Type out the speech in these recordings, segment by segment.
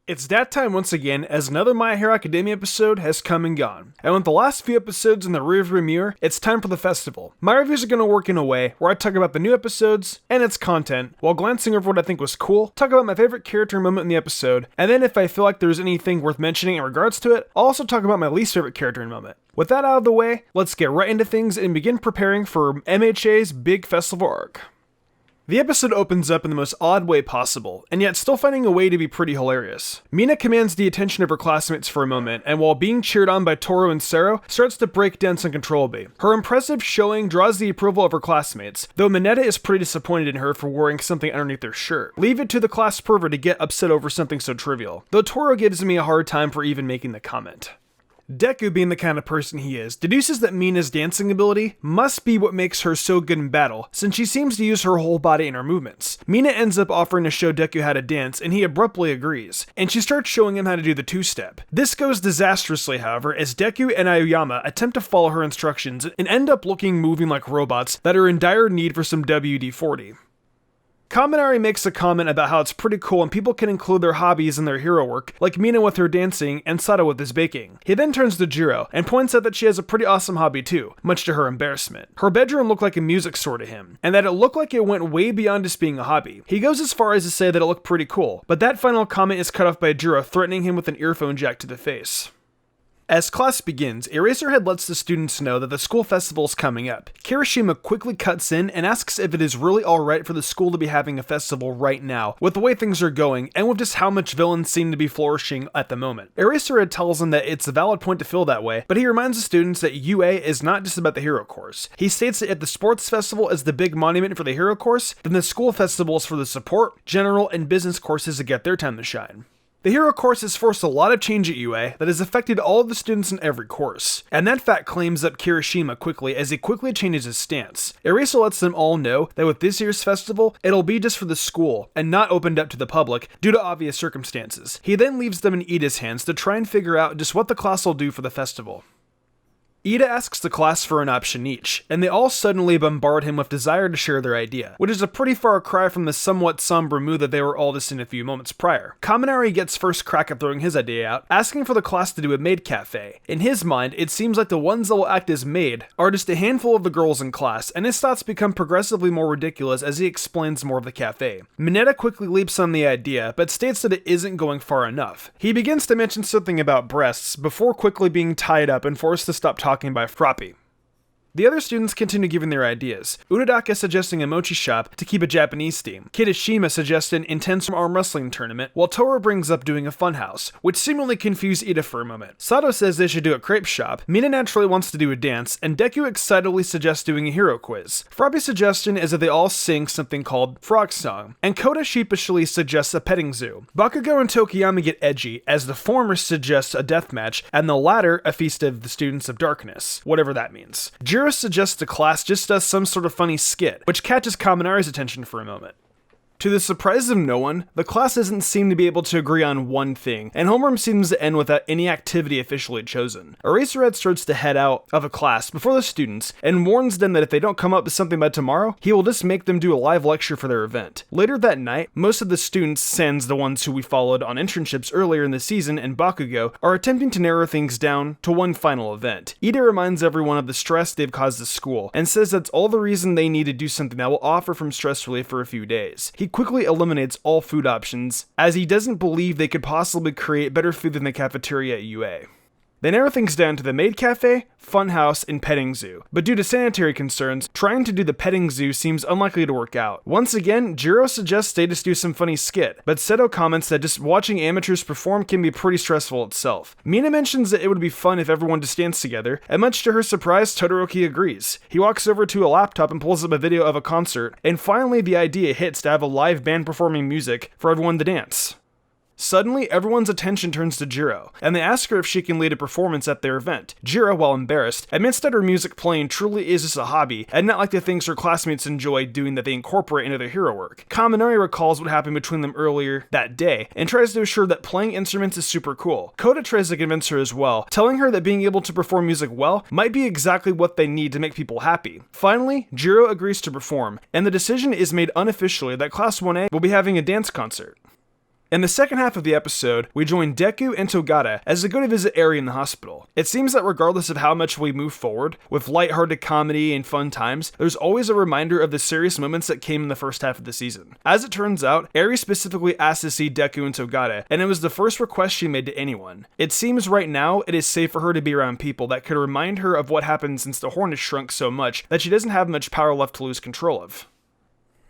It's that time once again, as another My Hero Academia episode has come and gone. And with the last few episodes in the rearview mirror, it's time for the festival. My reviews are going to work in a way where I talk about the new episodes and its content, while glancing over what I think was cool, talk about my favorite character moment in the episode, and then if I feel like there's anything worth mentioning in regards to it, I'll also talk about my least favorite character in moment. With that out of the way, let's get right into things and begin preparing for MHA's big festival arc. The episode opens up in the most odd way possible, and yet still finding a way to be pretty hilarious. Mina commands the attention of her classmates for a moment, and while being cheered on by Toru and Sero, starts to break dance uncontrollably. Her impressive showing draws the approval of her classmates, though Mineta is pretty disappointed in her for wearing something underneath her shirt. Leave it to the class pervert to get upset over something so trivial, though Toru gives me a hard time for even making the comment. Deku, being the kind of person he is, deduces that Mina's dancing ability must be what makes her so good in battle, since she seems to use her whole body in her movements. Mina ends up offering to show Deku how to dance, and he abruptly agrees, and she starts showing him how to do the two-step. This goes disastrously, however, as Deku and Aoyama attempt to follow her instructions and end up moving like robots that are in dire need for some WD-40. Kaminari makes a comment about how it's pretty cool when people can include their hobbies in their hero work, like Mina with her dancing and Sato with his baking. He then turns to Jiro and points out that she has a pretty awesome hobby too, much to her embarrassment. Her bedroom looked like a music store to him, and that it looked like it went way beyond just being a hobby. He goes as far as to say that it looked pretty cool, but that final comment is cut off by Jiro threatening him with an earphone jack to the face. As class begins, Eraserhead lets the students know that the school festival is coming up. Kirishima quickly cuts in and asks if it is really alright for the school to be having a festival right now, with the way things are going, and with just how much villains seem to be flourishing at the moment. Eraserhead tells him that it's a valid point to feel that way, but he reminds the students that UA is not just about the hero course. He states that if the sports festival is the big monument for the hero course, then the school festival is for the support, general, and business courses to get their time to shine. The hero course has forced a lot of change at UA that has affected all of the students in every course, and that fact claims up Kirishima quickly as he quickly changes his stance. Eraser lets them all know that with this year's festival, it'll be just for the school and not opened up to the public due to obvious circumstances. He then leaves them in Ida's hands to try and figure out just what the class will do for the festival. Ida asks the class for an option each, and they all suddenly bombard him with desire to share their idea, which is a pretty far cry from the somewhat somber mood that they were all just in a few moments prior. Kaminari gets first crack at throwing his idea out, asking for the class to do a maid cafe. In his mind, it seems like the ones that will act as maid are just a handful of the girls in class, and his thoughts become progressively more ridiculous as he explains more of the cafe. Mineta quickly leaps on the idea, but states that it isn't going far enough. He begins to mention something about breasts, before quickly being tied up and forced to stop talking by Froppy. The other students continue giving their ideas. Uraraka suggesting a mochi shop to keep a Japanese theme. Kirishima suggests an intense arm wrestling tournament, while Toru brings up doing a funhouse, which seemingly confused Ida for a moment. Sato says they should do a crepe shop, Mina naturally wants to do a dance, and Deku excitedly suggests doing a hero quiz. Froppy's suggestion is that they all sing something called Frog Song, and Koda sheepishly suggests a petting zoo. Bakugo and Tokiyama get edgy, as the former suggests a death match, and the latter a feast of the students of darkness, whatever that means. Jiro suggests the class just does some sort of funny skit, which catches Kaminari's attention for a moment. To the surprise of no one, the class doesn't seem to be able to agree on one thing, and homeroom seems to end without any activity officially chosen. Eraserhead starts to head out of a class before the students, and warns them that if they don't come up with something by tomorrow, he will just make them do a live lecture for their event. Later that night, most of the students, sans the ones who we followed on internships earlier in the season and Bakugo, are attempting to narrow things down to one final event. Ida reminds everyone of the stress they've caused the school, and says that's all the reason they need to do something that will offer from stress relief for a few days. He quickly eliminates all food options, as he doesn't believe they could possibly create better food than the cafeteria at UA. They narrow things down to the maid cafe, funhouse, and petting zoo, but due to sanitary concerns, trying to do the petting zoo seems unlikely to work out. Once again, Jiro suggests they just do some funny skit, but Seto comments that just watching amateurs perform can be pretty stressful itself. Mina mentions that it would be fun if everyone just danced together, and much to her surprise, Todoroki agrees. He walks over to a laptop and pulls up a video of a concert, and finally the idea hits to have a live band performing music for everyone to dance. Suddenly, everyone's attention turns to Jiro, and they ask her if she can lead a performance at their event. Jiro, while embarrassed, admits that her music playing truly is just a hobby, and not like the things her classmates enjoy doing that they incorporate into their hero work. Kaminari recalls what happened between them earlier that day, and tries to assure that playing instruments is super cool. Koda tries to convince her as well, telling her that being able to perform music well might be exactly what they need to make people happy. Finally, Jiro agrees to perform, and the decision is made unofficially that Class 1A will be having a dance concert. In the second half of the episode, we join Deku and Togata as they go to visit Eri in the hospital. It seems that regardless of how much we move forward, with lighthearted comedy and fun times, there's always a reminder of the serious moments that came in the first half of the season. As it turns out, Eri specifically asked to see Deku and Togata, and it was the first request she made to anyone. It seems right now it is safe for her to be around people that could remind her of what happened since the horn has shrunk so much that she doesn't have much power left to lose control of.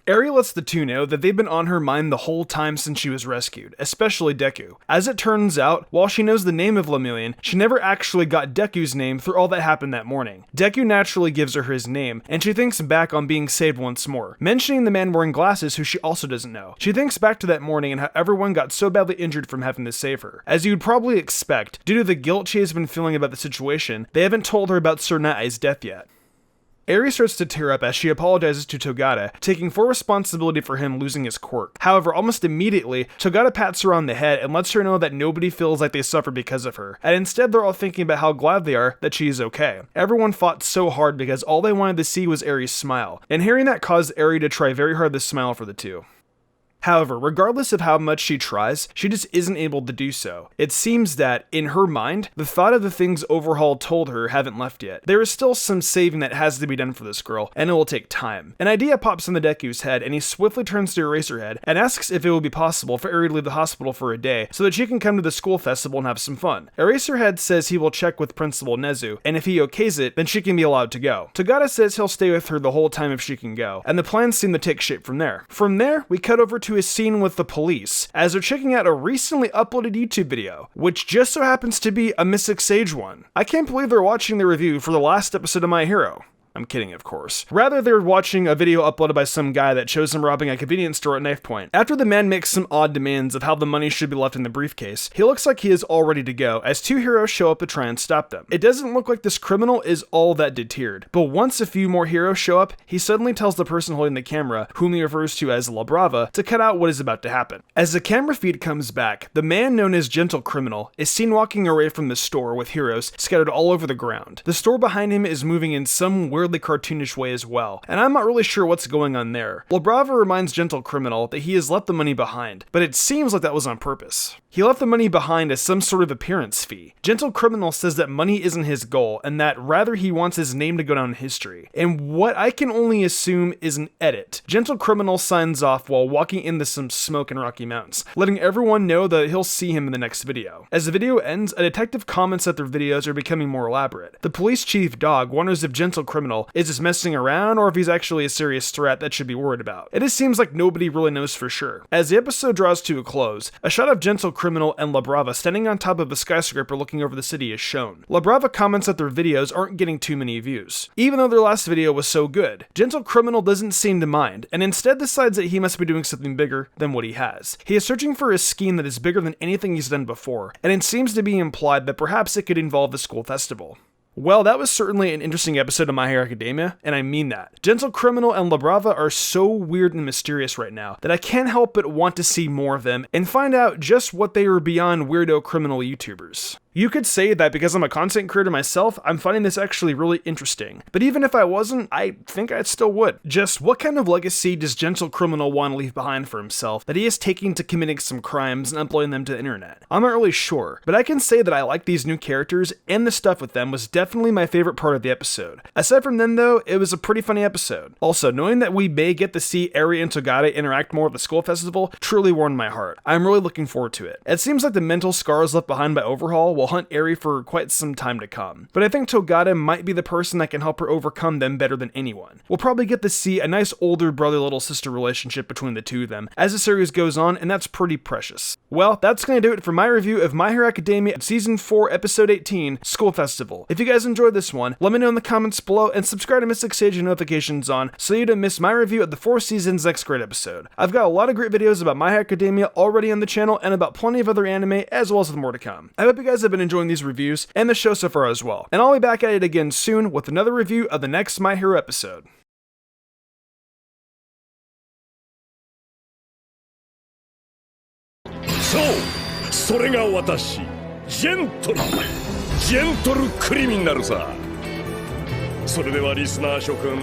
Eri lets the two know that they've been on her mind the whole time since she was rescued, especially Deku. As it turns out, while she knows the name of Lemillion, she never actually got Deku's name through all that happened that morning. Deku naturally gives her his name, and she thinks back on being saved once more, mentioning the man wearing glasses who she also doesn't know. She thinks back to that morning and how everyone got so badly injured from having to save her. As you'd probably expect, due to the guilt she has been feeling about the situation, they haven't told her about Sir Nai's death yet. Eri starts to tear up as she apologizes to Togata, taking full responsibility for him losing his quirk. However, almost immediately, Togata pats her on the head and lets her know that nobody feels like they suffer because of her, and instead they're all thinking about how glad they are that she is okay. Everyone fought so hard because all they wanted to see was Eri's smile, and hearing that caused Eri to try very hard to smile for the two. However, regardless of how much she tries, she just isn't able to do so. It seems that, in her mind, the thought of the things Overhaul told her haven't left yet. There is still some saving that has to be done for this girl, and it will take time. An idea pops in the Deku's head, and he swiftly turns to Eraserhead and asks if it will be possible for Eri to leave the hospital for a day so that she can come to the school festival and have some fun. Eraserhead says he will check with Principal Nezu, and if he okays it, then she can be allowed to go. Togata says he'll stay with her the whole time if she can go, and the plans seem to take shape from there. From there, we cut over to a scene with the police as they're checking out a recently uploaded YouTube video, which just so happens to be a Mystic Sage one. I can't believe they're watching the review for the last episode of My Hero. I'm kidding, of course. Rather, they're watching a video uploaded by some guy that shows him robbing a convenience store at knife point. After the man makes some odd demands of how the money should be left in the briefcase, he looks like he is all ready to go as two heroes show up to try and stop them. It doesn't look like this criminal is all that deterred, but once a few more heroes show up, he suddenly tells the person holding the camera, whom he refers to as La Brava, to cut out what is about to happen. As the camera feed comes back, the man known as Gentle Criminal is seen walking away from the store with heroes scattered all over the ground. The store behind him is moving in some weirdly cartoonish way as well, and I'm not really sure what's going on there. La Brava reminds Gentle Criminal that he has left the money behind, but it seems like that was on purpose. He left the money behind as some sort of appearance fee. Gentle Criminal says that money isn't his goal, and that rather he wants his name to go down in history. And what I can only assume is an edit. Gentle Criminal signs off while walking into some smoke in Rocky Mountains, letting everyone know that he'll see him in the next video. As the video ends, a detective comments that their videos are becoming more elaborate. The police chief, Dog, wonders if Gentle Criminal is just messing around or if he's actually a serious threat that should be worried about. It just seems like nobody really knows for sure. As the episode draws to a close, a shot of Gentle Criminal and La Brava standing on top of a skyscraper looking over the city is shown. La Brava comments that their videos aren't getting too many views, even though their last video was so good. Gentle Criminal doesn't seem to mind, and instead decides that he must be doing something bigger than what he has. He is searching for a scheme that is bigger than anything he's done before, and it seems to be implied that perhaps it could involve the school festival. Well, that was certainly an interesting episode of My Hero Academia, and I mean that. Gentle Criminal and La Brava are so weird and mysterious right now that I can't help but want to see more of them and find out just what they are beyond weirdo criminal YouTubers. You could say that because I'm a content creator myself, I'm finding this actually really interesting. But even if I wasn't, I think I still would. Just what kind of legacy does Gentle Criminal want to leave behind for himself that he is taking to committing some crimes and uploading them to the internet? I'm not really sure, but I can say that I like these new characters, and the stuff with them was definitely my favorite part of the episode. Aside from them though, it was a pretty funny episode. Also, knowing that we may get to see Eri and Togata interact more at the school festival truly warmed my heart. I'm really looking forward to it. It seems like the mental scars left behind by Overhaul will hunt Eri for quite some time to come, but I think Togata might be the person that can help her overcome them better than anyone. We'll probably get to see a nice older brother-little sister relationship between the two of them as the series goes on, and that's pretty precious. Well, that's going to do it for my review of My Hero Academia Season 4 Episode 18, School Festival. If you guys enjoyed this one, let me know in the comments below, and subscribe to Mystic Sage and notifications on so you don't miss my review of the 4 seasons next great episode. I've got a lot of great videos about My Hero Academia already on the channel, and about plenty of other anime, as well as with more to come. I hope you guys have been enjoying these reviews and the show so far as well, and I'll be back at it again soon with another review of the next My Hero episode. So, それが私、ジェントルクリミナルさ。それではリスナー諸君、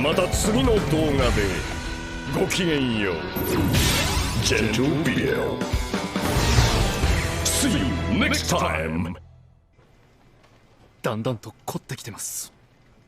また次の動画でごきげんよう。Gentle Bill. See you next time. だんだんと凝ってきてます。